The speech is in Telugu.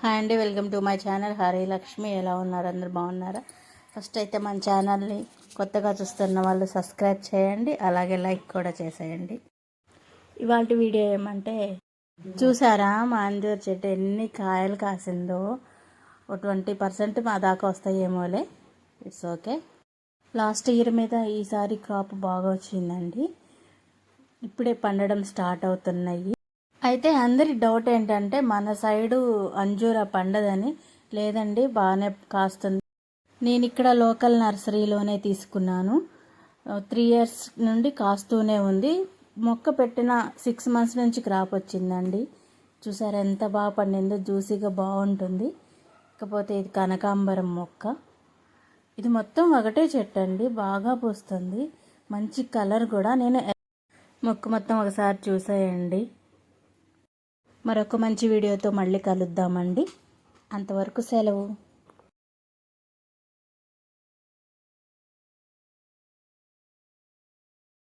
హాయ్ అండి, welcome to my channel Hari Lakshmi. ఎలా ఉన్నారు? అందరు బాగున్నారా? ఫస్ట్ అయితే మన ఛానల్ని కొత్తగా చూస్తున్న వాళ్ళు సబ్స్క్రైబ్ చేయండి, అలాగే లైక్ కూడా చేసేయండి. ఇవాళ వీడియో ఏమంటే, చూసారా మా అంజూరు చెట్టు ఎన్ని కాయలు కాసిందో? 20% మా దాకా వస్తాయేమోలే. It's okay. లాస్ట్ ఇయర్ మీద ఈసారి క్రాప్ బాగా వచ్చిందండి. ఇప్పుడే పండడం స్టార్ట్ అవుతున్నాయి. అయితే అందరి డౌట్ ఏంటంటే మన సైడు అంజూరా పండదని. లేదండి, బాగానే కాస్తుంది. నేను ఇక్కడ లోకల్ నర్సరీలోనే తీసుకున్నాను. 3 years నుండి కాస్తూనే ఉంది. మొక్క పెట్టిన 6 months నుంచి క్రాప్ వచ్చిందండి. చూసారా ఎంత బాగా పండిందో, జ్యూసీగా బాగుంటుంది. కాకపోతే ఇది కనకాంబరం మొక్క. ఇది మొత్తం ఒకటే చెట్టు అండి, బాగా పూస్తుంది, మంచి కలర్ కూడా. నేను మొక్క మొత్తం ఒకసారి చూసేయండి. మరొక మంచి వీడియోతో మళ్ళీ కలుద్దామండి. అంతవరకు సెలవు.